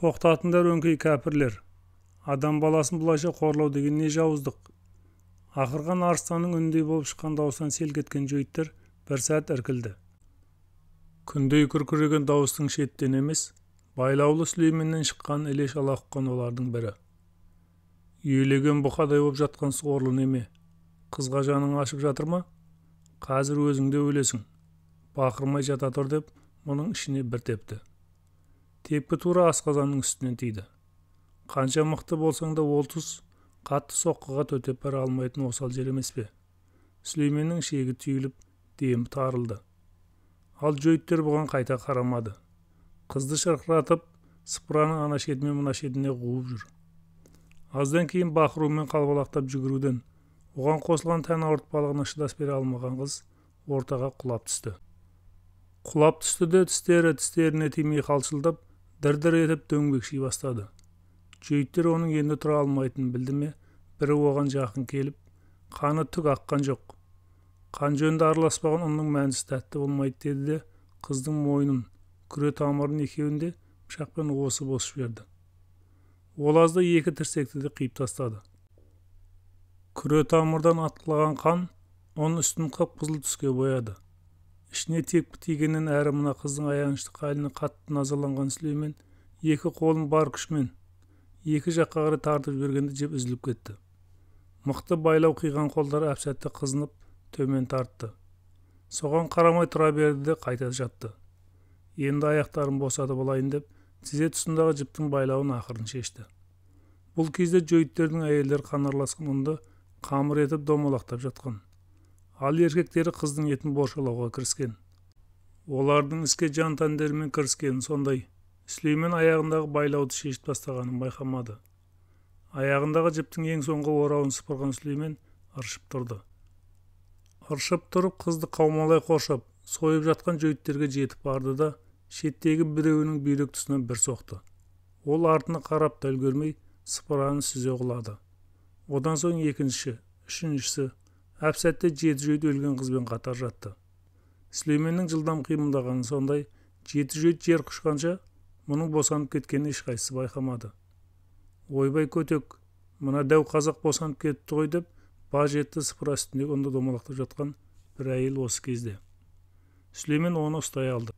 Тоқтатыңдар өңкей кәпірлер. Адам баласын бұлайша қорлау деген не жауыздық? Ақырған арыстанның үндей болып шыққан дауыстан селк еткен жөйттер бір сәт іркілді. Күндей күркіреген дауыстың шеттен емес, байлаулы Сүлейменнен шыққан іле шала ұққан олардың бірі. Үйелеген бұқадай болып жатқан сорлы неме, қызға жаның ашып жатыр ма? Қазір өзіңде өлесің. Бақырмай жата тұр деп, мұның ішіне бір тепті. Тепкі тура асқазанның үстінен тиді. Қанша мықты болсаң да ол тұс қатты соққыға төтеп бара алмайтын осал жер емес пе? Сүлейменнің шегі түйіліп, демі тарылды. Ал жөйттер бұған қайта қарамады. Қызды шырқыратып, сыпыраның ана шетімен мына шетіне қуып жүр. Аздан кейін бақырумен қалбалақтап жүгіруден, оған қосылған тән ауыртпалығына шыдас бере алмаған қыз ортаға құлап түсті. Құлап түсті де тістеріне тимей қалшылдап, дір-дір етіп дөңбекши бастады. Жөйттер оның енді тұра алмайтынын білді ме, бірі оған жақын келіп, қаны түк аққан жоқ. Қан жөнді араласпаған ұнның мәнісі тәтті болмайды деді де, қыздың мойнын, күре тамырын екеуін де пышақпен осып жіберді. Ол азда екі тірсекті де қиып тастады. Күре тамырдан атқылаған қан оның үстін қып-қызыл түске бояды. Ішіне тепкі тигеннен әрі мына қыздың аянышты халіне қатты назаланған Сүлеймен екі қолын бар күшмен екі жаққа қарай тартып жібергенде жеп үзіліп кетті. Мықты байлау қиған қолдар әп-сәтте қызынып төмен тартты. Соған қарамай тұра берді де қайта жатты. Енді аяқтарын босатып алайын деп, тізе тұсындағы жіптің байлауын ақырын шешті. Бұл кезде жөйттердің әйелдер қанарласқан ұнды қамыр етіп домалақтап жатқан. Ал еркектері қыздың етін боршалауға кіріскен. Олардың іске жан тәндерімен кіріскенін сондай. Сүлеймен аяғындағы байлауды шешіп тастағанын байқамады. Аяғындағы жіптің ең соңғы орауын сыпырған Сүлеймен ыршып тұрды. Ыршып тұрып қызды қаумалай қоршап, сойып жатқан жөйттерге жетіп барды да, шеттегі біреуінің бүйрек тұсынан бір соқты. Ол артына қарап та үлгермей сыпыраны сүзе құлады. Одан соң екіншісі, үшіншісі, әп-сәтте жеті жөйт өлген қызбен қатар жатты. Сүлейменнің жылдам қимылдағаны сондай, жеті жөйт жер құшқанша, мұның босанып кеткенін ешқайсысы байқамады. Ойбай көтек, мына дәу қазақ босанып кетті ғой деп, баж етті сыпыра үстінде ұнды домалақтап жатқан бір әйел осы кезде. Сүлеймен оны ұстай алды.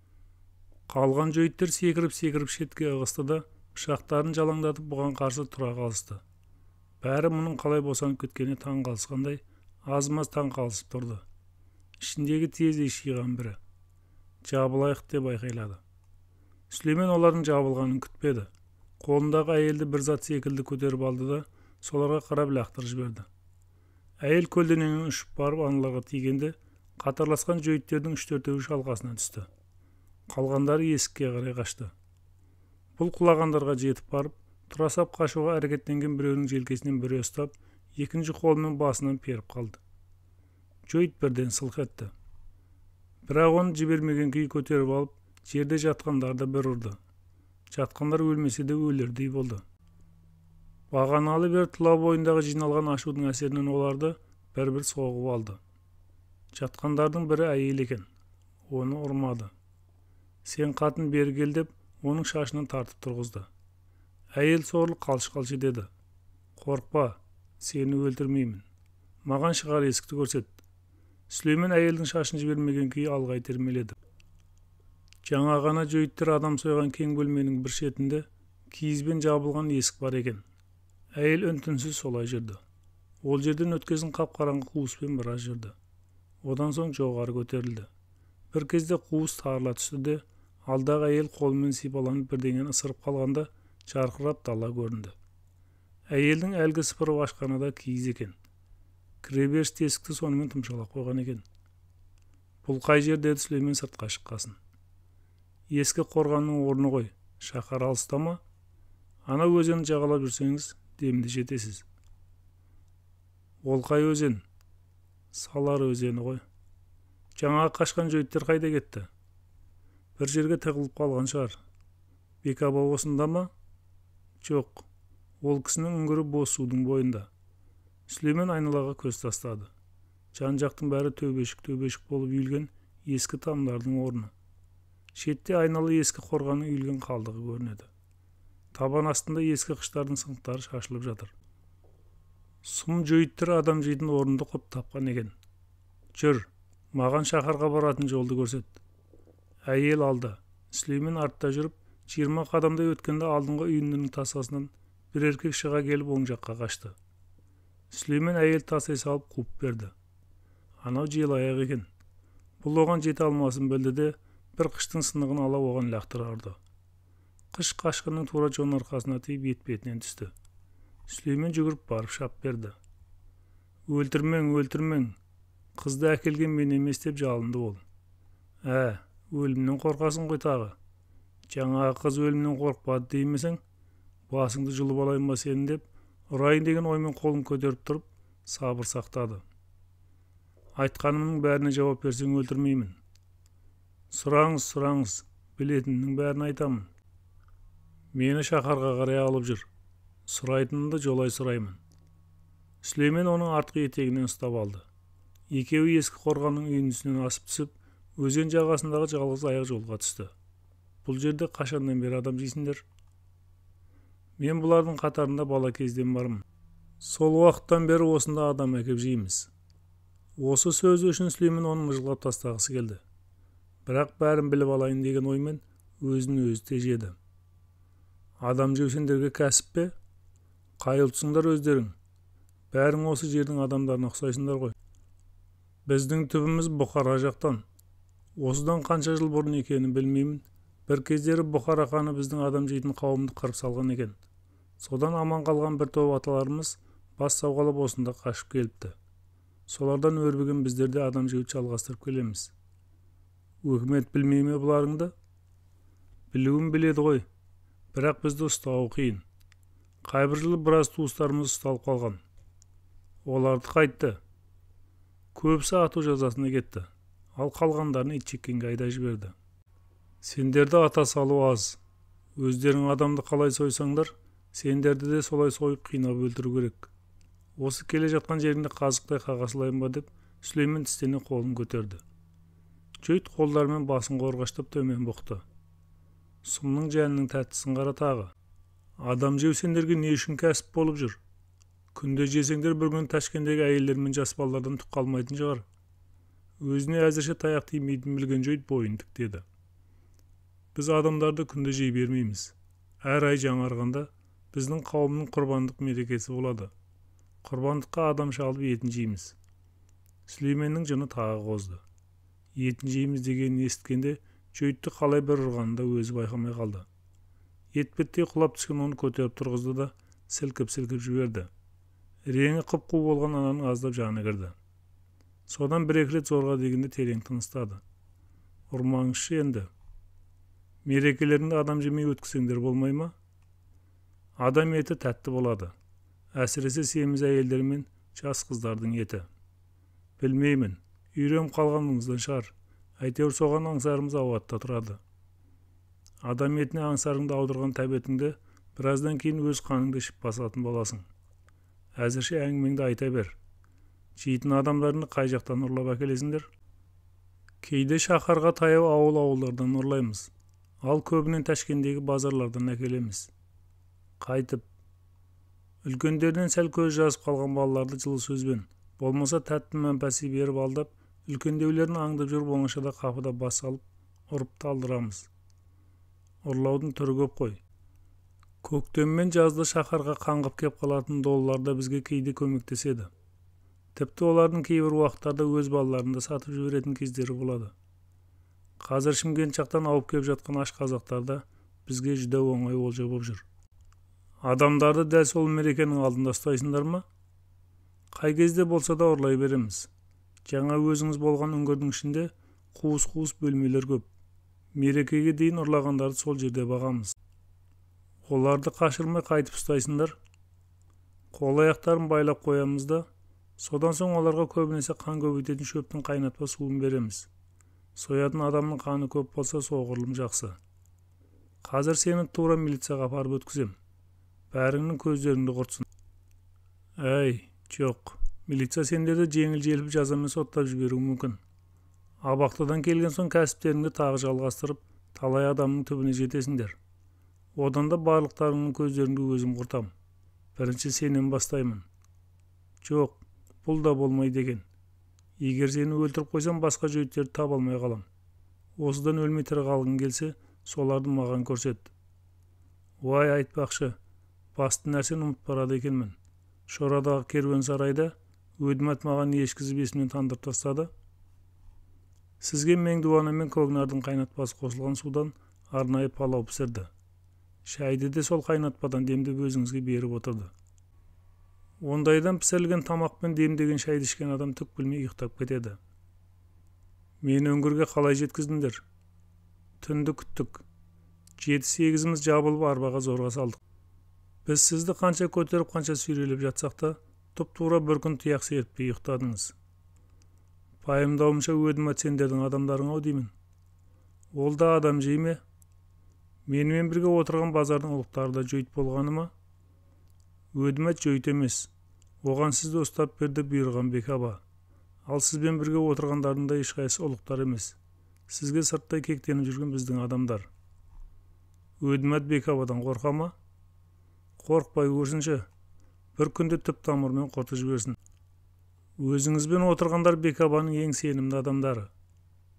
Қалған жөйттер секіріп шетке ығысты да, пышақтарын жалаңдатып бұған қарсы тұра қалысты. Бәрі мұның қалай босанып кеткеніне таң қалысқандай, аз-маз таң қалысып тұрды. Ішіндегі тезей шиған бірі. Жабылайық деп айқайлады. Сүлеймен олардың жабылғанын күтпеді. Қолындағы әйелді бір зат секілді көтеріп алды да, соларға қарап лақтырып жіберді. Әйел көлденеңнен ұшып барып аналарға тигенде, қатарласқан жөйттердің 3-4-еуі шалқасына түсті. Қалғандары есікке қарай қашты. Бұл құлағандарға жетіп барып, тұрасап қашуға әрекеттенген біреудің желкесінен бірі ұстап, екінші қолымен басынан періп қалды. Жөйт бірден сылқ етті. Бірақ оны жібермеген күй көтеріп алып, жерде жатқандарды бір ұрды. Жатқандар өлмесе де өлердей болды. Бағаналы бер тұла бойындағы жиналған ашудың әсерінен оларды бір-бір соғып алды. Жатқандардың бірі әйел екен. Оны ұрмады. Сен қатын бері кел деп, оның шашынан тартып тұрғызды. Әйел сорлы қалш-қалш деді. Қорқпа, сені өлтірмеймін. Маған шығар есікті көрсет. Сүлеймен әйелдің шашын жібермеген күй алға итермеледі. Жаңа ғана жөйттер адам сойған кең бөлменің бір шетінде киізбен жабылған есік бар екен. Әйел үн-түнсіз солай жүрді. Ол жерден өткесін қап-қараңғы қуыспен біраз жүрді. Одан соң жоғары көтерілді. Бір кезде қуыс тарыла түсті де, алдағы әйел қолымен сипаланып бірдеңені ысырып қалғанда жарқырап дала көрінді. Әйелдің әлгі сыпырып ашқаны да киіз екен. Кіреберіс тесікті сонымен тымшалап қойған екен. Бұл қай жер деді Сүлеймен сыртқа шыққасын. Ескі қорғанның орны ғой, шаһар алыста ма? Ана өзен жағалап жүрсеңіз, демде жетесіз. Ол қай өзен? Салар өзені ғой. Жаңа қашқан жөйттер қайда кетті? Бір жерге тығылып қалған шығар. Бекаба осында ма? Жоқ, ол кісінің үңгірі бос судың бойында. Сүлеймен айналаға көз тастады. Жан-жақтың бәрі төбешік болып үйілген ескі тамдардың орны. Шетте айналы ескі қорғанның үйілген қалдығы көрінеді. Табан астында ескі қыштардың сынықтары шашылып жатыр. Сұм жөйттер адам жейтін орынды құп тапқан екен. Жүр, маған шаһарға баратын жолды көрсет. Әйел алды. Сүлеймен артта жүріп, 20 қадамдай өткенде алдыңғы үйіндінің тасасынан бір еркек шыға келіп оң жаққа қашты. Сүлеймен әйел тасай салып қуып берді. Анау желаяқ екен. Бұл оған жете алмасын білді де, бір қыштың сынығын ала оған лақтыра ұрды. Қыш қашқынның тура жон арқасына тиіп бет-бетінен түсті. Сүлеймен жүгіріп барып шап берді. Өлтірмең, өлтірмең. Қызды әкелген мен емес деп жалынды ол. Өлімнен қорқасың ғой тағы. Жаңағы қыз өлімнен қорқпады деймісің? Басыңды жұлып алайын ба сенің деп, ұрайын деген оймен қолын көтеріп тұрып, сабыр сақтады. Айтқанымның бәріне жауап берсең өлтірмеймін. Сұраңыз, білетіннің бәрін айтамын. Мені шаһарға қарай алып жүр. Сұрайтынымды жолай сұраймын. Сүлеймен оның артқы етегінен ұстап алды. Екеуі ескі қорғанның үйіндісінен асып түсіп, өзен жағасындағы жалғыз аяқ жолға түсті. Бұл жерде қашаннан бері адам жейсіңдер? Мен бұлардың қатарында бала кезден бармын. Сол уақыттан бері осында адам әкеп жейміз. Осы сөзі үшін Сүлеймен оны мыжғылап тастағысы келді. Бірақ бәрін біліп алайын деген оймен өзін өзі тежеді. Адам жеусендерге кәсіп пе? Қай ұлтсыңдар өздерің? Бәрің осы жердің адамдарына ұқсайсыңдар ғой. Біздің түбіміз Бұхара жақтан. Осыдан қанша жыл бұрын екенін білмеймін. Бір кездері Бұхара ханы біздің адам жейтін қауымды қырып салған екен. Содан аман қалған бір топ аталарымыз бас сауғалап осында қашып келіпті. Солардан өрбіген біздер де адам жеуді жалғастырып келеміз. Өкімет білмей ме бұларыңды? Білуін біледі ғой. Бірақ бізді ұстауы қиын. Қайбір жылы біраз туыстарымыз ұсталып қалған. Оларды қайтты. Көбісі ату жазасына кетті. Ал қалғандарын итжеккенге айдап жіберді. Сендерді ата салу аз. Өздерің адамды қалай сойсаңдар, сендерді де солай сойып қинап өлтіру керек. Осы келе жатқан жеріңде қазықтай қағасылайын ба деп, Сүлеймен тістене қолын көтерді. Жөйт қолдарымен басын қорғаштап төмен бұқты. Сұмның жәнінің тәттісін қара тағы. Адам жеусендерге не үшін кәсіп болып жүр? Күнде жесеңдер бір күн Ташкендегі әйелдер мен жас балалардан түк қалмайтын шығар. Өзіне әзірше таяқ тимейтін білген Жөйт бойын тіктеді. Біз адамдарды күнде жей бермейміз. Әр ай жаңарғанда біздің қауымның құрбандық мерекесі болады. Құрбандыққа адам шалып етін жейміз. Сүлейменнің жыны тағы қозды. Етін жейміз дегенін естігенде Жөйтті қалай бір ұрғанында өзі байқамай қалды. Етпеттей құлап түскен оны көтеріп тұрғызды да сілкіп-сілкіп жіберді. Реңі қып-қу болған ананың аздап жаны кірді. Содан бір-екі рет зорға дегенде терең тыныстады. Ұрмаңызшы енді. Мерекелеріңді адам жемей өткізсеңдер болмай ма? Адам еті тәтті болады. Әсіресе семіз әйелдер мен жас қыздардың еті. Білмеймін, үйреніп қалғанымыздан шығар. Әйтеуір соған аңсарымыз ауатта тұрады. Адам етіне аңсарыңды аудырған тәбетіңді біраздан кейін өз қаныңды ішіп басатын боласың. Әзірше әңгімеңді айта бер. Жейтін адамдарыңды қай жақтан ұрлап әкелесіңдер? Кейде шаһарға таяу ауыл-ауылдардан ұрлаймыз. Ал көбінен Ташкендегі базарлардан әкелеміз. Қайтып. Үлкендерден сәл көз жазып қалған балаларды жылы сөзбен, болмаса тәтті мәнпәси беріп алдап, үлкендеулерін аңдып жүріп оңашада қапыда бас алып, ұрып талдырамыз. Ұрлаудың түрі көп қой. Көктем мен жазда шаһарға қаңғып кеп қалатын долылар да бізге кейде көмектеседі. Тіпті олардың кейбір уақыттарда өз балаларын да сатып жіберетін кездері болады. Қазір Шымкент жақтан ауып кеп жатқан аш қазақтарда бізге жүдә оңай олжа боп жүр. Адамдарды дәл сол мерекенің алдында ұстайсыңдар ма? Қай кезде болса да ұрлай береміз. Жаңа өзіңіз болған үңгірдің ішінде қуыс-қуыс бөлмелер көп. Мерекеге дейін ұрлағандарды сол жерде бағамыз. Оларды қашырмай қайтып ұстайсыңдар. Қол аяқтарын байлап қоямыз да, содан соң оларға көбінесе қан көбейтетін шөптің қайнатпа суын береміз. Соятын адамның қаны көп болса соғұрлым жақсы. Қазір сені тура милицияға апарып өткізем. Бәріңнің көздеріңді құртсын. Жоқ. Милиция сендерді жеңіл-желпі жазамен соттап жіберуі мүмкін. Абақтыдан келген соң кәсіптеріңді тағы жалғастырып, талай адамның түбіне жетесіңдер. Одан да барлықтарыңның көздеріңді өзім құртам. Бірінші сенен бастаймын. Жоқ, бұл да болмайды екен. Егер сені өлтіріп қойсам, басқа жөйттерді таба алмай қалам. Осыдан өлмей тірі қалғың келсе, соларды маған көрсет. Уай, айтпақшы, басты нәрсені ұмытып барады екенмін. Шорадағы керуен сарайда өдмәт маған не ішкізіп есімнен тандырып тастады. Сізге Меңдуана мен Когнардың қайнатпасы қосылған судан арнайы палау пісірді. Шайды де сол қайнатпадан демдеп өзіңізге беріп отырды. Ондайдан пісірілген тамақпен демдеген шайды ішкен адам түк білмей ұйықтап кетеді. Мені үңгірге қалай жеткіздіңдер? Түнді күттік. 7-8-іміз жабылып арбаға зорға салдық. Біз сізді қанша көтеріп, қанша сүйрелеп жатсақ та, тұп-тура бір күн тұяқ серіппей ұйықтадыңыз. Пайымдауымша өдмәт сендердің адамдарың-ау деймін. Ол да адам жей ме? Менімен бірге отырған базардың ұлықтары да жөйт болғаны ма? Өдмәт жөйт емес. Оған сізді ұстап берді бұйырған Бекаба. Ал сізбен бірге отырғандардың да ешқайсысы ұлықтар емес. Сізге сырттай кектеніп жүрген біздің адамдар. Өдмәт Бекабадан қорқа ма? Қорқпай көрсінші. Бір күнде түп тамырмен құртып жіберсін. Өзіңізбен отырғандар Бекабаның ең сенімді адамдары.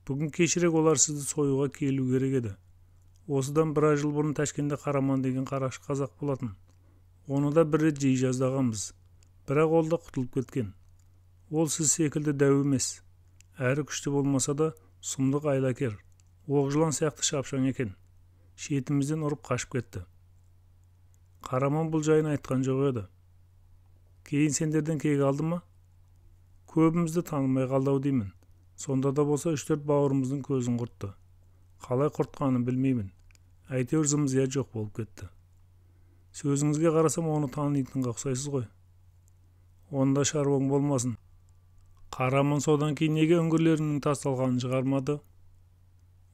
Бүгін кешірек олар сізді союға келу керек еді. Осыдан біраз жыл бұрын Ташкентте Қараман деген қарақшы қазақ болатын. Оны да бір рет жей жаздағанбыз. Бірақ ол да құтылып кеткен. Ол сіз секілді дәу емес. Әрі күшті болмаса да сұмдық айлакер. Оқ-жылан сияқты шапшаң екен. Шетімізден ұрып қашып кетті. Қараман бұл жайын айтқан жоқ еді. Кейін сендерден кек алды ма? Көбімізді танымай қалды деймін. Сонда да болса 3-4 бауырымыздың көзін құртты. Қалай құртқанын білмеймін. Әйтеуір зым-зия жоқ болып кетті. Сөзіңізге қарасам оны танитынға ұқсайсыз ғой. Онда шаруаң болмасын. Қараман содан кейін неге үңгірлерінің тасталғанын шығармады?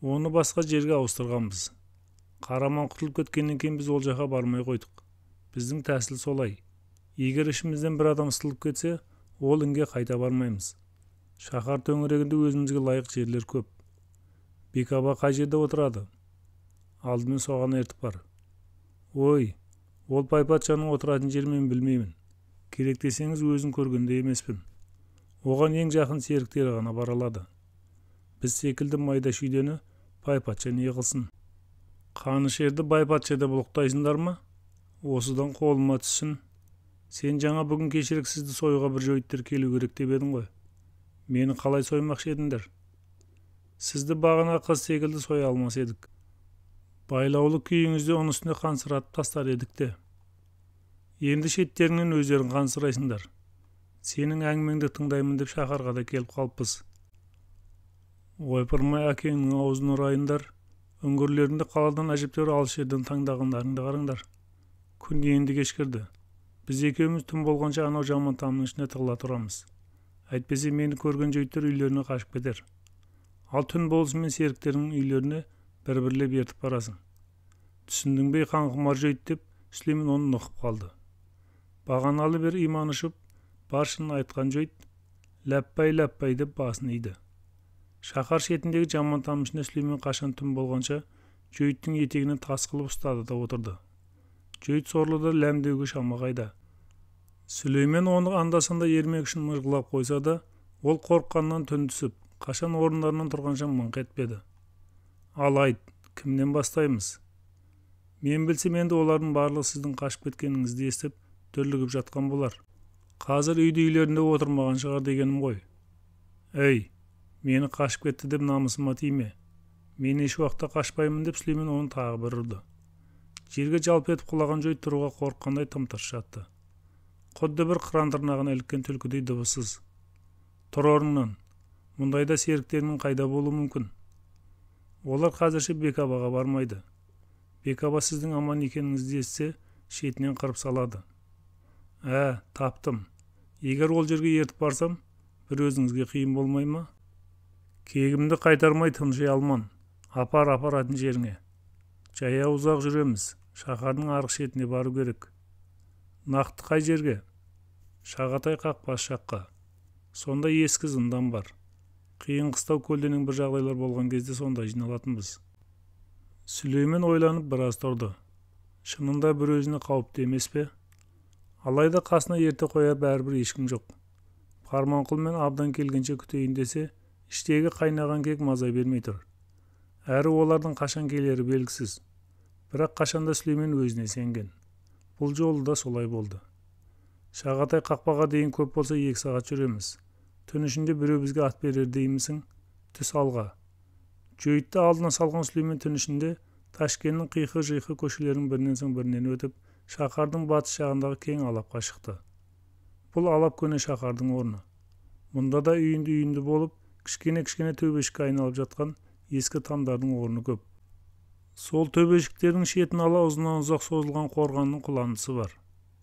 Оны басқа жерге ауыстырғанбыз. Қараман құтылып кеткеннен кейін біз ол жаққа бармай қойдық. Біздің тәсіл солай. Егер ішімізден бір адам сытылып кетсе, ол інге қайта бармаймыз. Шаһар төңірегінде өзімізге лайық жерлер көп. Бекаба қай жерде отырады? Алдымен соған ертіп бар. Ой, ол Пайпатшаның отыратын жер мен білмеймін. Керек десеңіз өзін көргенде емеспін. Оған ең жақын серіктері ғана бара алады. Біз секілді майда шүйдені Пайпатша не қылсын? Қанышерді Байпатшада бұлықтайсыңдар ма? Осыдан қолыма түссін. Сен жаңа бүгін кешірек сізді союға бір жөйттер келу керек деп едің ғой. Мені қалай соймақшы едіңдер? Сізді бағана қыз секілді соя алмас едік. Байлаулы күйіңізде оның үстіне қансыратып тастар едік те. Енді шеттеріңнен өздерің қансырайсыңдар. Сенің әңгімеңді тыңдаймын деп шаһарға да келіп қалыппыз. Ойпырмай әкеңнің аузын ұрайындар. Үңгірлерінде қаладан әжептәуір алыс жерден таңдағандарыңды қараңдар. Күн енді кешкірді. Біз екеуміз түн болғанша анау жаман тамның ішіне тығыла тұрамыз. Әйтпесе мені көрген жөйттер үйлеріне қашып кетер. Ал түн болысымен серіктерінің үйлеріне бір-бірлеп ертіп барасың. Түсіндің бе қанқұмар жөйт деп, Сүлеймен оны нұқып қалды. Бағаналы бері иманы ұшып, баршын айтқан жөйт, ләппай деп басын иді. Шаһар шетіндегі жаман тамның ішіне Сүлеймен қашан түн болғанша жөйттің етегінен тас қылып ұстады да отырды. Жөйт сорлыда ләмдеуге шама қайда. Сүлеймен оны анда-санда ермек үшін мырғылап қойса да, ол қорыққаннан түн түсіп, қашан орындарынан тұрғанша мыңқ етпеді. Ал айт, кімнен бастаймыз? Мен білсем енді олардың барлығы сіздің қашып кеткеніңізді естіп, дүрлігіп жатқан болар. Қазір үйлерінде отырмаған шығар дегенім ғой. Ей, мені қашып кетті деп намысыма тиме. Мен еш уақытта қашпаймын деп Сүлеймен оны тағы бір ұрды. Жерге жалп етіп құлаған жөйт тұруға қорыққандай тым-тырыс жатты. Құдды бір қыран тырнағына іліккен түлкідей дыбыссыз. Тұр орнынан. Мұндайда серіктерінің қайда болуы мүмкін? Олар қазірше Бекабаға бармайды. Бекаба сіздің аман екеніңізді естісе, шетінен қырып салады. Таптым. Егер ол жерге ертіп барсам, бір өзіңізге қиын болмай ма? Кегімді қайтармай тыншай алман. Апаратын жеріңе. Жаяу ұзақ жүреміз. Шаһардың арғы шетіне бару керек. Нақты қай жерге? Шағатай қақпас жаққа. Сонда ескі зындан бар. Қиын қыстау көлденең бір жағдайлар болған кезде сонда жиналатынбыз. Сүлеймен ойланып біраз тұрды. шынында бір өзіне қауіпті емес пе? Алайда қасына ерте қояр бәрібір ешкім жоқ. Парманқұлмен абдан келгенше күтейін десе, іштегі қайнаған кек маза бермей тұр. Әрі олардың қашан келері белгісіз. Бірақ қашанда Сүлеймен өзіне сенген. Бұл жолы да солай болды. Шағатай қақпаға дейін көп болса 2 сағат жүреміз. Түн ішінде біреу бізге ат берер деймісің? Түс алға. Жөйтті алдына салған Сүлеймен түн ішінде Ташкеннің қиқы-жиқы көшелерінің бірінен соң бірінен өтіп, шаһардың батыс жағындағы кең алапқа шықты. Бұл алап көне шаһардың орны. Мұнда да үйінді болып, кішкене төбешікке айналып жатқан ескі тамдардың орны көп. Сол төбешіктердің шетін ала ұзынан ұзақ созылған қорғанның құландысы бар.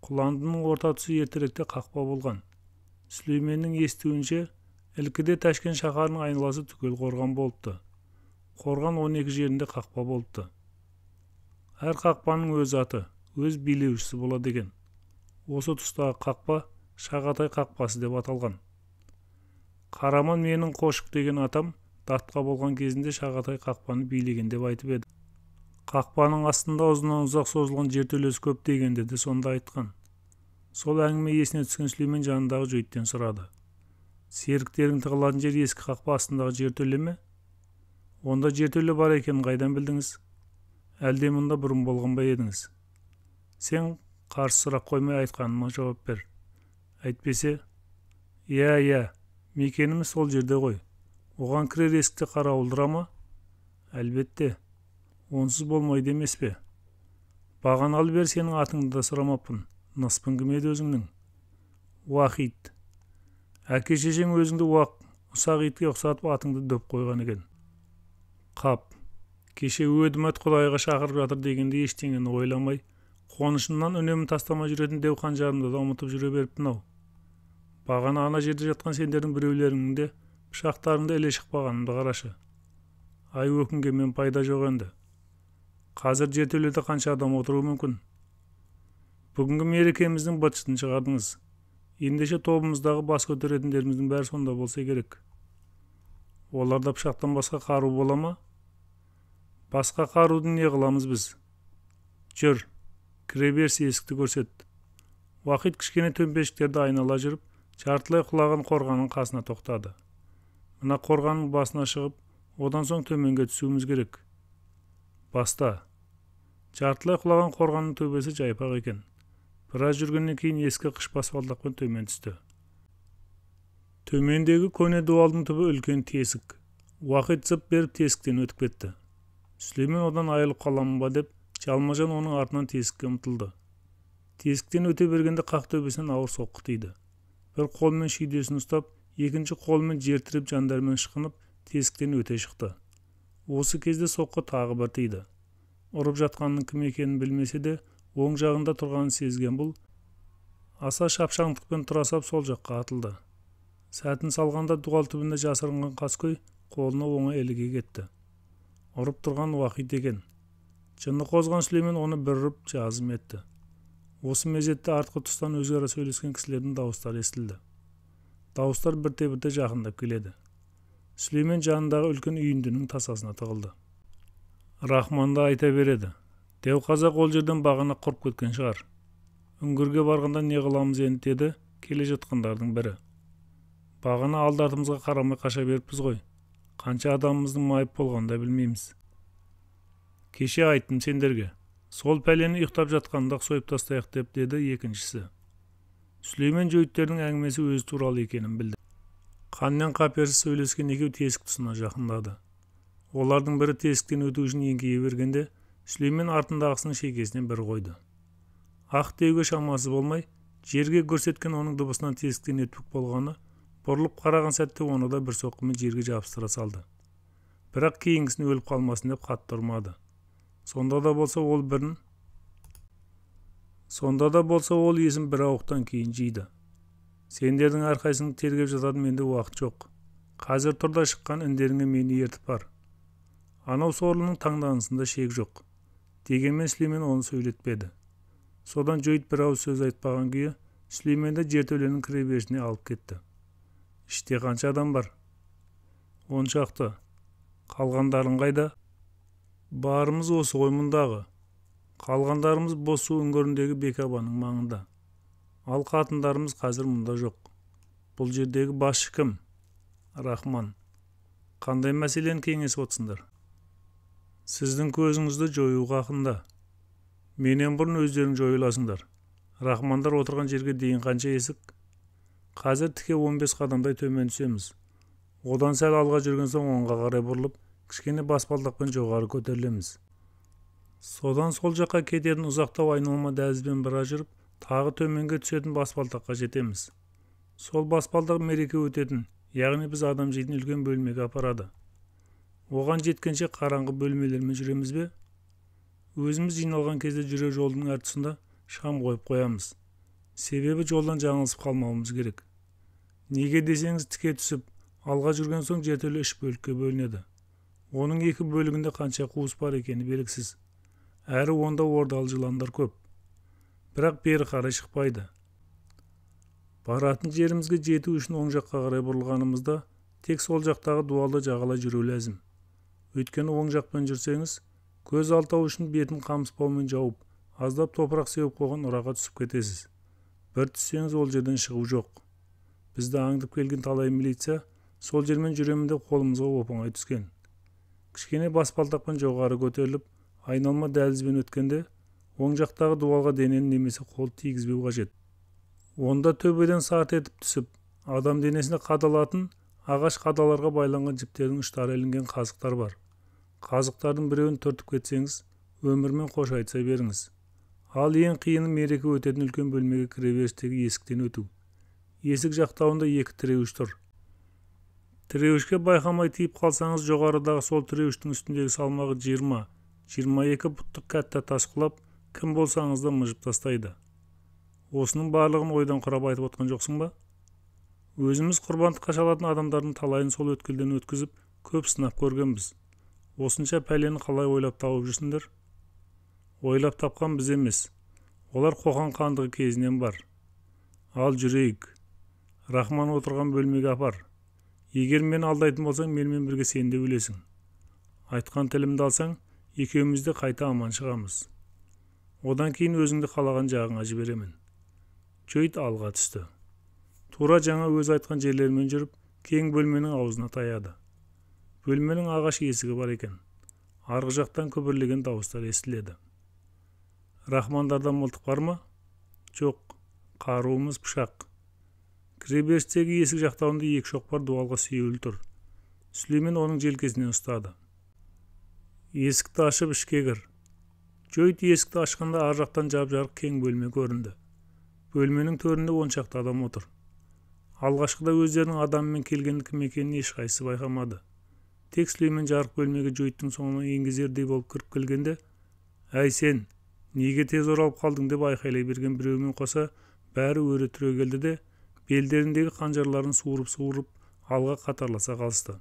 Құландының орта тұсы ертеректе қақпа болған. Сүлейменнің естуінше, ілкіде Ташкент шаһарының айналасы түгел қорған болыпты. Қорған 12 жерінде қақпа болыпты. Әр қақпаның өз аты, өз билеушісі болады екен. Осы тұстағы қақпа Шағатай қақпасы деп аталған. Қараман менің Қошық деген атам датқа болған кезінде Шағатай қақпаны билеген деп айтып еді. Қақпаның астында ұзынан ұзақ созылған жертөлесі көп дегенде де сонда айтқан. Сол әңгіме есіне түскен Сүлеймен жанындағы Жөйттен сұрады. Серіктерің тығылатын жер ескі қақпа астындағы жертөле ме? Онда жертөле бар екенін қайдан білдіңіз? Әлде мұнда бұрын болған ба едіңіз? Сен қарсы сұрақ қоймай айтқаныма жауап бер. Әйтпесе, иә, мекеніміз сол жерде ғой. Оған кірер есікте қарауылдыра ма? Әлбетте, онсыз болмайды емес пе? Бағаналы бер сенің атыңды да сұрамаппын. Ныспың кім еді өзіңнің? Уақит. Әке шешең өзіңді ұсақ итке ұқсатып атыңды дөп қойған екен. Қап, кеше өдімәт Құдайға шақырып жатыр дегенде ештеңені ойламай, қонышымнан үнемі тастамай жүретін дәу қанжарымды да ұмытып жүре беріппін-ау. Бағана ана жерде жатқан сендердің біреулеріңнің де пышақтарыңды іле шықпағанымды қарашы. Ай өкінгенмен пайда жоқ енді. Қазір жертөледе қанша адам отыруы мүмкін? Бүгінгі мерекеміздің быт-шытын шығардыңыз. Ендеше тобымыздағы бас көтеретіндеріміздің бәрі сонда болса керек. Оларда пышақтан басқа қару бола ма? Басқа қарудың не қыламыз біз? Жүр, кіре берсе есікті көрсет. Уақит кішкене төмпешіктерді айнала жүріп, жартылай құлаған қорғанның қасына тоқтады. Мына қорғанның басына шығып, одан соң төменге түсуіміз керек. Баста. Жартылай құлаған қорғанның төбесі жайпақ екен. Біраз жүргеннен кейін ескі қыш баспалдақпен төмен түсті. Төмендегі көне дуалдың түбі үлкен тесік. Уақит зып беріп тесіктен өтіп кетті. Сүлеймен одан айылып қаламын ба деп, жалма-жан оның артынан тесікке ұмтылды. Тесіктен өте бергенде қақ төбесінен ауыр соққы тиді. Бір қолмен шүйдесін ұстап, екінші қолмен жертіріп жандармен шықынып, тесіктен өте шықты. Осы кезде соққы тағы бір тиді. Ұрып жатқанның кім екенін білмесе де, оң жағында тұрғанын сезген бұл, аса шапшаңдықпен тұрасап сол жаққа атылды. Сәтін салғанда дуал түбінде жасырынған қаскөй қолына оңай іліге кетті. Ұрып тұрған Уақит екен. Жыны қозған Сүлеймен оны бір ұрып жазым етті. Осы мезетте артқы тұстан өзара сөйлескен кісілердің дауыстары естілді. Дауыстар бірте-бірте жақындап келеді. Сүлеймен жанындағы үлкен үйіндінің тасасына тығылды. Рахманды айта береді. Дәу қазақ ол жерден бағана құрып кеткен шығар. Үңгірге барғанда не қыламыз енді деді келе жатқандардың бірі. Бағана алды-артымызға қарамай қаша беріппіз ғой. Қанша адамымыздың майып болғанда білмейміз. Кеше айттым сендерге. Сол пәлені ұйықтап жатқанда сойып тастайық деп деді екіншісі. Сүлеймен Жөйттердің әңгімесі өз туралы екенін білді. Қаннен қаперсіз сөйлескен екеу тесік тұсына жақындады. Олардың бірі тесіктен өту үшін еңкейе бергенде, Сүлеймен артындағысының шекесінен бір қойды. Ақ деуге шамасы болмай, жерге көрсеткен оның дыбысынан тесіктен өтпек болғаны, бұрылып қараған сәтте оны да бір соққымен жерге жабыстыра салды. Бірақ кейінгісін өліп қалмасын деп қатты ұрмады. Сонда да болса ол есім бір ауықтан кейін жиды. Сендердің әрқайсыңды тергеп жататын менде уақыт жоқ. Қазір тұрда шыққан індеріңе мені ертіп бар. Анау сорлының таңданысында шек жоқ. Дегенмен Сүлеймен оны сөйлетпеді. Содан Жөйт бір ауыз сөз айтпаған күйі Сүлейменді жертөленің кіреберісіне алып кетті. Іште қанша адам бар? 10 шақты. Қалғандарың қайда? Барымыз осы ғой мұндағы. Қалғандарымыз бос су үңгіріндегі Бекабаның маңында. Ал қатындарымыз қазір мұнда жоқ. Бұл жердегі басшы кім? Рахман. Қандай мәселені кеңесіп отырсыңдар? Сіздің көзіңізді жоюға ақында. Менен бұрын өздерің жойыласыңдар. Рахмандар отырған жерге дейін қанша есік? Қазір тіке 15 қадамдай төмен түсеміз. Одан сәл алға жүрген соң оңға қарай бұрылып, кішкене баспалдақпен жоғары көтерілеміз. Содан сол жаққа кететін ұзақтау айналма дәлізбен біраз жүріп, тағы төменге түсетін баспалдаққа жетеміз. Сол баспалдақ мереке өтетін, яғни біз адам жейтін үлкен бөлмеге апарады. Оған жеткенше қараңғы бөлмелермен жүреміз бе? Өзіміз жиналған кезде жүрер жолдың әр тұсында шам қойып қоямыз. Себебі жолдан жаңылысып қалмауымыз керек. Неге десеңіз, тіке түсіп, алға жүрген соң жертөле 3 бөлікке бөлінеді. Оның 2 бөлігінде қанша қуыс бар екені белгісіз. Әрі онда ордалы жыландар көп. Бірақ бері қарай шықпайды. Баратын жерімізге жету үшін оң жаққа қарай бұрылғанымызда тек сол жақтағы дуалды жағалай жүру ләзім. Өйткені оң жақпен жүрсеңіз, көз алтау үшін бетін қамыспаумен жауып, аздап топырақ сеуіп қойған ұраға түсіп кетесіз. Бір түссеңіз ол жерден шығу жоқ. Бізді аңдып келген талай милиция сол жермен жүремін деп қолымызға оп-оңай түскен. Кішкене баспалдақпен жоғары көтеріліп, айналма дәлізбен өткенде, оң жақтағы дуалға денені немесе қол тигізбеу қажет. Онда төбеден сарт етіп түсіп, адам денесіне қадалатын ағаш қадаларға байланған жіптердің ұштары ілінген қазықтар бар. Қазықтардың біреуін түртіп кетсеңіз, өмірмен қош айтса беріңіз. Ал ең қиыны мереке өтетін үлкен бөлмеге кіреберістегі есіктен өту. Есік жақтауында 2 тіреуіш тұр. Тіреуішке байқамай тиіп қалсаңыз, жоғарыдағы сол тіреуіштің үстіндегі салмағы 20-22 пұттық кәтті тас құлап, кім болсаңыз да мыжып тастайды. Осының барлығын ойдан құрап айтып отқан жоқсың ба? Өзіміз құрбандыққа шалатын адамдардың талайын сол өткелден өткізіп, көп сынап көргенбіз. Осынша пәлені қалай ойлап тауып жүрсіңдер? Ойлап тапқан біз емес. Олар Қоқан хандығы кезінен бар. Ал жүрейік. Рахман отырған бөлмеге апар. Егер мені алдайтын болсаң, менімен бірге сен де өлесің. Айтқан тілімді алсаң, екеуміз де қайта аман шығамыз. Одан кейін өзіңді қалаған жағыңа жіберемін. Джойд алға түсті. Тура жаңа өзі айтқан жерлермен жүріп, кең бөлменің аузына таяды. Бөлменің ағаш есігі бар екен. Арғы жақтан күбірлеген дауыстар естіледі. Рахмандардан мылтық бар ма? Жоқ, қаруымыз пышақ. Кіреберістегі есік жақтауында 2 шоқпар дуалға сүйеулі тұр. Сүлеймен оның желкесінен ұстады. Есікті ашып ішке кір. Джойд есікті ашқанда ар жақтан жап-жарық кең бөлме көрінді. Бөлменің төрінде 10 шақты адам отыр. Алғашқыда өздерінің адамымен келгенді кім екенін ешқайсысы байқамады. Тек Сүлеймен жарық бөлмеге Джойдтың соңынан енгізердей болып кіріп келгенде, «Әй сен, неге тез оралып қалдың?» деп айқайлай берген біреумен қоса бәрі өре түрегелді де, белдеріндегі қанжарларын суырып алға қатарласа қалысты.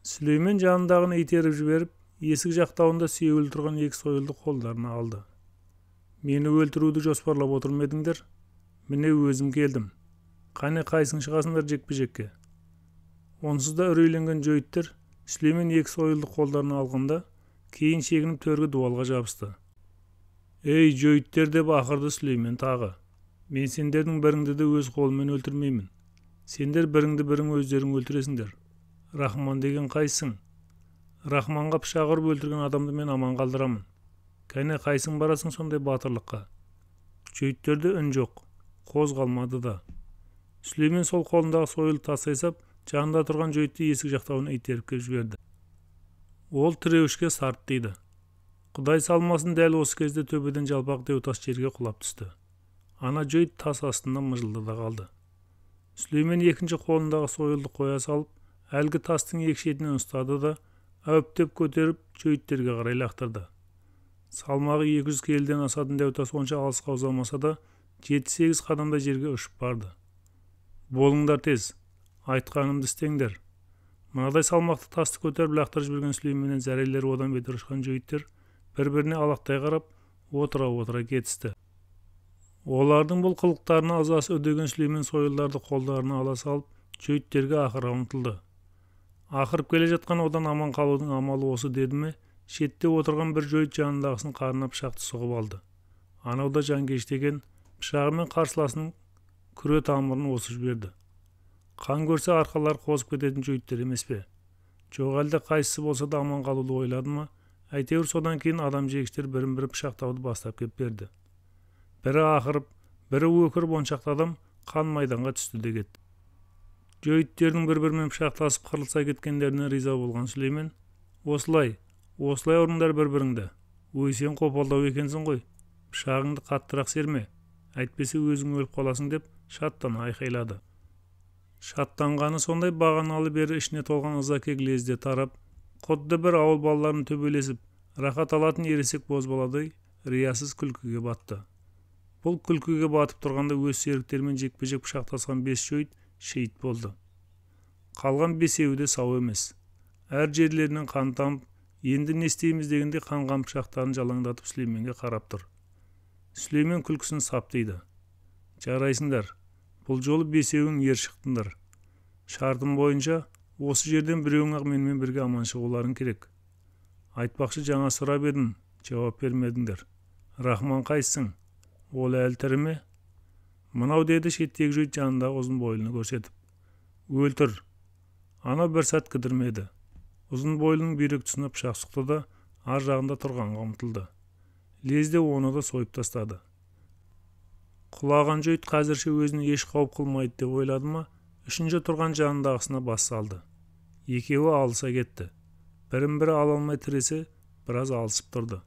Сүлеймен жанындағыны итеріп жіберіп, есік жақтауында сүйеулі тұрған 2 сойылды қолдарына алды. «Мені өлтіруді жоспарлап отыр ма едіңдер? Міне өзім келдім. Қане қайсың шығасыңдар жекпе-жекке?» Онсыз да үрейленген Джойдтер Сүлеймен 2 сойылды қолдарына алғанда, кейін шегініп төргі дуалға жабысты. «Ей, Джойдтер!» деп ақырды Сүлеймен тағы. «Мен сендердің біріңді де өз қолыммен өлтірмеймін. Сендер біріңді бірің өздерің өлтіресіңдер. Рахман деген қайсың? Рахманға пышақ ұрып өлтірген адамды мен аман қалдырамын. Кәне қайсың барасың сондай батырлыққа?» Джойдтерде үн жоқ, қозғалмады да. Сүлеймен сол қолындағы сойылды тастай сап, жанында тұрған Джойдты есік жақтауына итеріп кеп жіберді. Ол тіреуішке сарт дейді. Құдай салмасын, дәл осы кезде төбеден жалпақ деу тас жерге құлап түсті. Ана Джойд тас астында мыжылды да қалды. Сүлеймен екінші қолындағы сойылды қоя салып, әлгі тастың екі шетінен ұстады да, әуіптеп көтеріп Джойдтерге қарай лақтырды. Салмағы 200 келіден асатын дәу тас онша алысқа ұзамаса да, 7-8 қадамдай жерге ұшып барды. «Болыңдар тез, айтқанымды істеңдер». Мынадай салмақты тасты көтеріп лақтырып жіберген Сүлейменнен зәрелері одан бетер ұшқан Джойдтер бір-біріне алақтай қарап, отыра кетісті. Олардың бұл қылықтарына ызасы үдеген Сүлеймен сойылдарды қолдарына ала салып, Джойдтерге ақыра ұмтылды. Ақырып келе жатқан одан аман қалудың амалы осы деді ме, Шетте отырған бір жойыт жанындағысын қарына пышақты сұғып алды. Анау да жанкешті екен, пышағымен қарсыласының күре тамырын осып жіберді. Қан көрсе арқалар қозып кететін жойыттер емес пе? Жоқ әлде қайсысы болса да аман қалуды ойлады ма? Әйтеуір содан кейін адам жегіштер бірін-бірі пышақтауды бастап кеп берді. Бірі ақырып, бірі өкіріп оншақты адам қан майданға түсті де кетті. Жойыттердің бір-бірімен пышақтасып қырылса кеткендеріне риза болған Сүлеймен: осылай ұрыңдар бір-біріңді. Ой, сен қопалдау екенсің ғой. Пышағыңды қаттырақ серме, әйтпесе өзің өліп қаласың деп шаттана айқайлады. Шаттанғаны сондай бағаналы бері ішіне толған ыза-кек лезде тарап, құдды бір ауыл балаларын төбелесіп, рахат алатын ересек бозбаладай риясыз күлкіге батты. Бұл күлкіге батып тұрғанда өз серіктерімен жекпе-жек пышақтасқан 5 жойыт шейіт болды. Қалған 5-еуі де сау емес. Әр жерлерінен қан тамып, енді не істейміз дегенде қанған пышақтарын жалаңдатып Сүлейменге қарап тұр. Сүлеймен күлкісін саптайды. Жарайсыңдар, бұл жолы 5-еуің ер шықтыңдар. Шартым бойынша осы жерден біреуің ақ менімен бірге аман шығуларың керек. Айтпақшы жаңа сұрап едім, жауап бермедіңдер. Рахман қайсың? Ол әлі тірі ме? Мынау, деді шеттегі жойыт жанындағы ұзын бойлыны көрсетіп. Өлтір. Ана бір сәт кідірмеді. Ұзын бойлының бүйрек тұсына пышақ сұқты да ар жағында тұрғанға ұмтылды. Лезде оны да сойып тастады. Құлаған жойыт қазірше өзіне еш қауіп қылмайды деп ойлады ма, үшінші тұрған жанындағысына бас салды. Екеуі алыса кетті. Бірін-бірі ала алмай тіресе біраз алысып тұрды.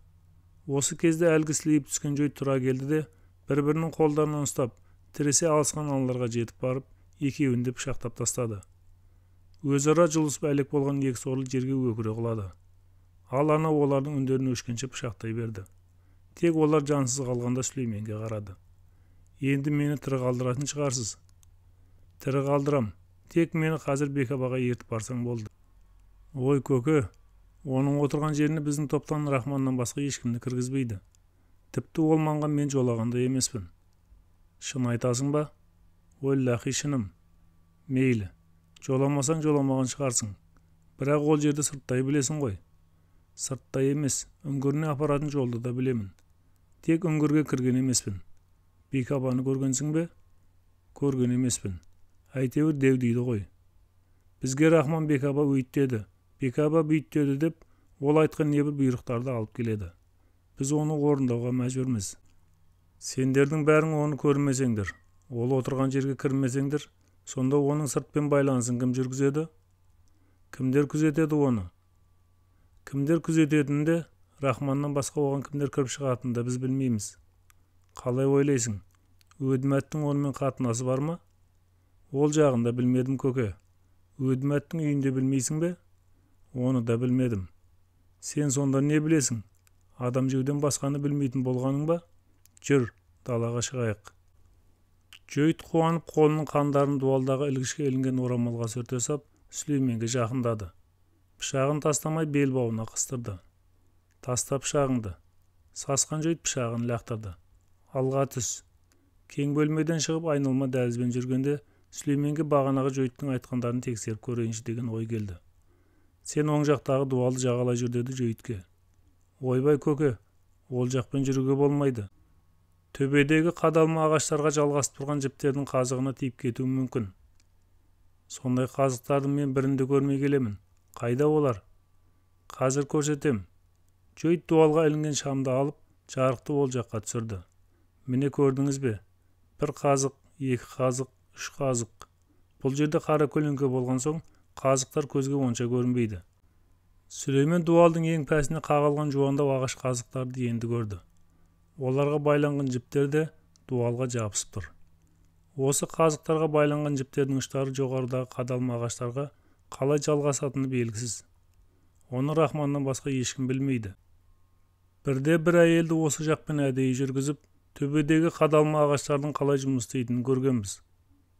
Осы кезде әлгі сілейіп түскен жойыт тұра келді де, бір-бірінің қолдарынан ұстап, тіресе алысқан аналарға жетіп барып, екеуін де пышақтап тастады. Өзара жұлысып әлек болған екі сорлы жерге өкіре құлады. Ал ана олардың үндерін өшкенше пышақтай берді. Тек олар жансыз қалғанда Сүлейменге қарады. Енді мені тірі қалдыратын шығарсыз. Тірі қалдырам. Тек мені қазір Бекабаға ертіп барсаң болды. Ой көке, оның отырған жеріне біздің топтан Рахманнан басқа ешкімді кіргізбейді. Тіпті ол маңға мен жолағанда емеспін. Шын айтасың ба? Ой лақи шыным. Мейлі, жоламасаң жоламаған шығарсың. Бірақ ол жерді сырттай білесің ғой. Сырттай емес, үңгіріне апаратын жолды да білемін. Тек үңгірге кірген емеспін. Бекабаны көргенсің бе? Көрген емеспін. Әйтеуір деу дейді ғой. Бізге Рахман Бекаба өйттеді, Бекаба бүйттеді деп, ол айтқан небір бұйрықтарды алып келеді. Біз оны орындауға мәжбүрміз. Сендердің бәрің оны көрмесеңдер, ол отырған жерге кірмесеңдер, сонда оның сыртпен байланысын кім жүргізеді? Кімдер күзетеді оны? Кімдер күзететінді, Рахманнан басқа оған кімдер кіріп шығатынды біз білмейміз. Қалай ойлайсың? Өдімәттің онымен қатынасы бар ма? Ол жағында білмедім көке. Өдімәттің үйінде білмейсің бе? Оны да білмедім. Сен сонда не білесің? Адам жеуден басқаны білмейтін болғаның ба? Жүр, далаға шығайық. Жойыт қуанып қолының қандарын дуалдағы ілгішке ілінген орамалға сүрте сап, Сүлейменге жақындады. Пышағын тастамай бел бауына қыстырды. Таста пышағыңды. Сасқан жойыт пышағын лақтырды. Алға түс. Кең бөлмеден шығып айналма дәлізбен жүргенде Сүлейменге бағанағы жойыттың айтқандарын тексеріп көрейінші деген ой келді. Сен оң жақтағы дуалды жағалай жүр деді жойытке. Ойбай көке, ол жақпен жүруге болмайды. Төбедегі қадалма ағаштарға жалғасып тұрған жіптердің қазығына тиіп кетуі мүмкін. Сондай қазықтардың мен бірінде көрмей келемін. Қайда олар? Қазір көрсетем. Жойыт дуалға ілінген шамды алып, жарықты ол жаққа түсірді. Міне көрдіңіз бе? Бір қазық, екі қазық, үш қазық. Бұл жерде қара көлеңке болған соң, қазықтар көзге онша көрінбейді. Сүлеймен дуалдың ең пәсіне қағылған жуандау ағаш қазықтарды енді көрді. Оларға байланған жіптер де дуалға жабысып тұр. Осы қазықтарға байланған жіптердің ұштары жоғарыдағы қадалма ағаштарға қалай жалғасатыны белгісіз. Оны Рахманнан басқа ешкім білмейді. Бірде бір әйелді осы жақпен әдейі жүргізіп, төбедегі қадалма ағаштардың қалай жұмыс істейтінін көргенбіз.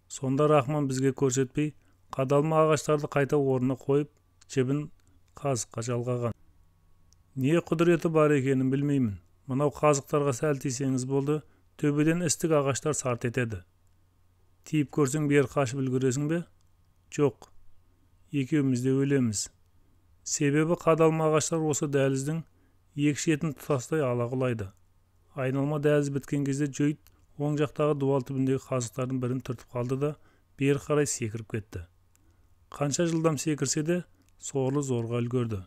Сонда Рахман бізге көрсетпей, қадалма ағаштарды қайта орнына қойып, жібін қазыққа жалғаған. Не құдіреті бар екенін білмеймін. Мынау қазықтарға сәл тисеңіз болды, төбеден істік ағаштар сарт етеді. Тиіп көрсең бері қашып үлгересің бе? Жоқ. Екеуміз де өлеміз. Себебі қадалма ағаштар осы дәліздің екі шетін тұтастай ала құлайды. Айналма дәліз біткен кезде Джойд оң жақтағы дуал түбіндегі қазықтардың бірін түртіп қалды да бері қарай секіріп кетті. Қанша жылдам секірсе де сорлы зорға үлгерді.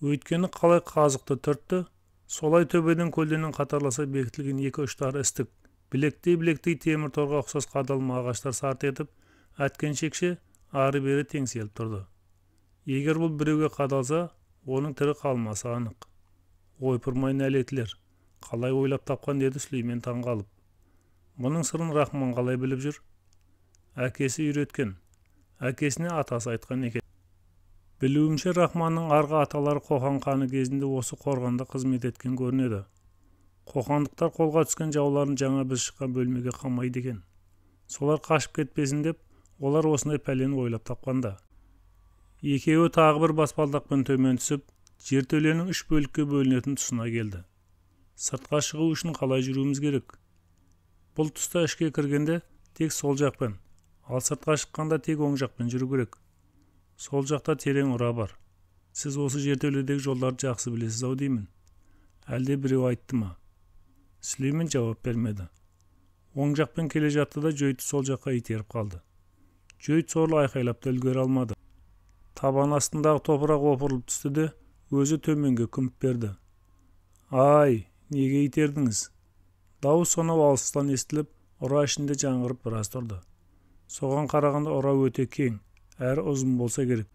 Өйткені қалай қазықты түртті, солай төбеден көлденең қатарласа бекітілген екі ұштары істік, білектей темір торға ұқсас қадалма ағаштар сарт етіп, әткеншекше ары-бері теңселіп тұрды. Егер бұл біреуге қадалса, оның тірі қалмасы анық. Ойпырмай нәлетілер, қалай ойлап тапқан деді Сүлеймен таңғалып. Мұның сырын Рахман қалай біліп жүр? Әкесі үйреткен, әкесіне атасы айтқан екен. Білуімше Рахманның арғы аталары Қоқан ханы кезінде осы қорғанда қызмет еткен көрінеді. Қоқандықтар қолға түскен жауларын жаңа біз шыққан бөлмеге қамайды екен. Солар қашып кетпесін деп, олар осындай пәлені ойлап тапқанда. Екеуі тағы бір баспалдақпен төмен түсіп, жертөленің 3 бөлікке бөлінетін тұсына келді. Сыртқа шығу үшін қалай жүруіміз керек? Бұл тұста ішке кіргенде тек сол жақпен, ал сыртқа шыққанда тек оң жақпен жүру керек. Сол жақта терең ұра бар. Сіз осы жертөледегі жолдарды жақсы білесіз ау деймін. Әлде біреу айтты ма? Сүлеймен жауап бермеді. Оң жақпен келе жатты да Джойд сол жаққа итеріп қалды. Джойд сорлы айқайлап та үлгере алмады. Табан астындағы топырақ опырылып түсті де өзі төменге күміп берді. Ай, неге итердіңіз? Дауыс сонау алыстан естіліп, ұра ішінде жаңғырып біраз тұрды. Соған қарағанда ұра өте кең, әрі ұзын болса керек.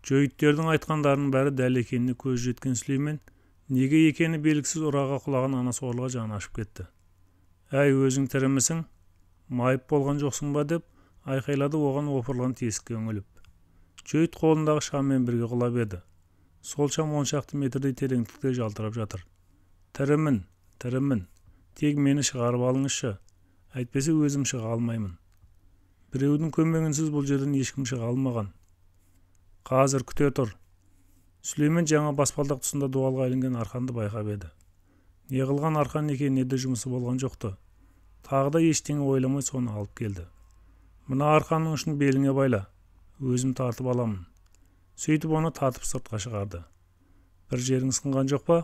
Джойдтердің айтқандарының бәрі дәл екеніне көз жеткен Сүлеймен, неге екені белгісіз ұраға құлаған ана сорлыға жаны ашып кетті. Әй, өзің тірімісің? Майып болған жоқсың ба деп айқайлады оған опырылған тесікке үңіліп. Джойд қолындағы шаммен бірге құлап еді. Сол шам 10 шақты метрдей тереңдікте жалтырап жатыр. Тірімін. Тек мені шығарып алыңызшы. Әйтпесе өзім шыға алмаймын. Біреудің көмегінсіз бұл жерден ешкім шыға алмаған. Қазір күте тұр. Сүлеймен жаңа баспалдақ тұсында дуалға ілінген арқанды байқап еді. Не қылған арқан екеніне де жұмысы болған жоқты. Тағы да ештеңе ойламай соны алып келді. Мына арқанның ұшын беліңе байла. Өзім тартып аламын. Сөйтіп оны тартып сыртқа шығарды. Бір жерің сынған жоқ па?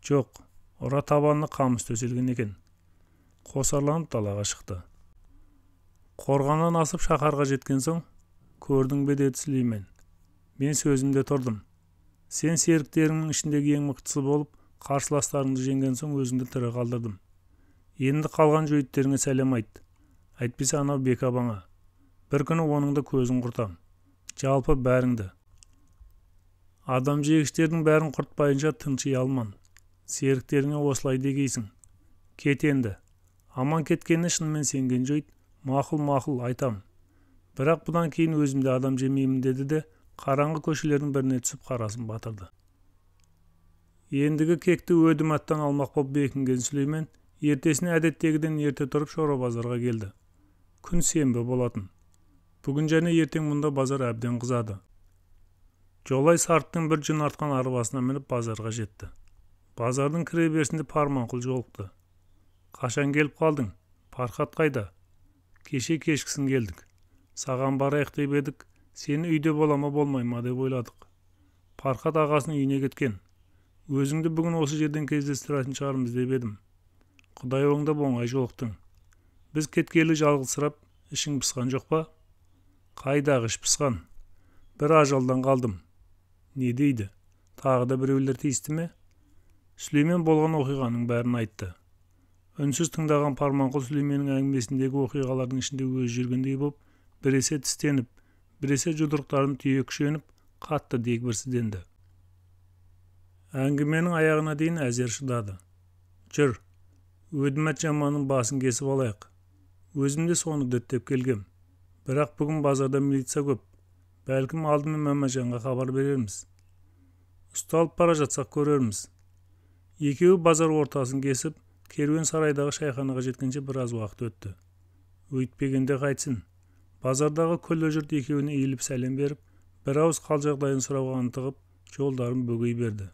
Жоқ. Ұра табанына қамыс төселген екен. Қосарланып далаға шықты. Қорғаннан асып шаһарға жеткен соң, көрдің бе деді Сүлеймен. Мен сөзімде тұрдым. Сен серіктеріңнің ішіндегі ең мықтысы болып, қарсыластарыңды жеңген соң өзіңді тірі қалдырдым. Енді қалған жөйттеріңе сәлем айт. Әйтпесе анау Бекабаңа. Бір күні оныңды көзін құртам. Жалпы бәріңді. Адам жегіштердің бәрін құртпайынша тынши алман. Серіктеріңе осылай дегейсің. Кет енді. Аман кеткеніне шынымен сенген Джойд, мақұл айтам. Бірақ бұдан кейін өзімде адам жемеймін деді де, қараңғы көшелердің біріне түсіп қарасын батырды. Ендігі кекті өдім аттан алмақ боп бекінген Сүлеймен, ертесіне әдеттегіден ерте тұрып Шора базарға келді. Күн сенбі болатын. Бүгін және ертең мұнда базар әбден қызады. Жолай Сарттың бір жүн артқан арбасына мініп базарға жетті. Базардың кіре берісінде Парманқұл жолықты. Қашан келіп қалдың? Парқат қайда? Кеше кешкісін келдік. Саған барайық деп едік, сені үйде бола ма болмай ма деп ойладық. Парқат ағасының үйіне кеткен. Өзіңді бүгін осы жерден кездестіретін шығармыз деп едім. Құдай оңдап оңай жолықтың. Біз кеткелі жалғызсырап, ішің пысқан жоқ па? Қайдағы іш пысқан? Бір ажалдан қалдым. Не дейді? Тағы да біреулер тиісті ме? Сүлеймен болған оқиғаның бәрін айтты. Үнсіз тыңдаған Парманқұл Сүлейменнің әңгімесіндегі оқиғалардың ішінде өз жүргендей боп, біресе тістеніп, біресе жұдырықтарын түйе күшеніп, қатты дегбірсізденді. Әңгіменің аяғына дейін әзер шыдады. Жүр, өдімәт жаманның басын кесіп алайық. Өзімде соны діттеп келгем. Бірақ бүгін базарда милиция көп. Бәлкім алдымен Мәмәжанға хабар берерміз. Ұсталып бара жатсақ көрерміз. Екеуі базар ортасын кесіп, керуен сарайдағы шайханаға жеткенше біраз уақыт өтті. Өйтпегенде қайтсын. Базардағы күллі жұрт екеуіне иіліп сәлем беріп, бір ауыз қал жағдайын сұрауға ынтығып, жолдарын бөгей берді.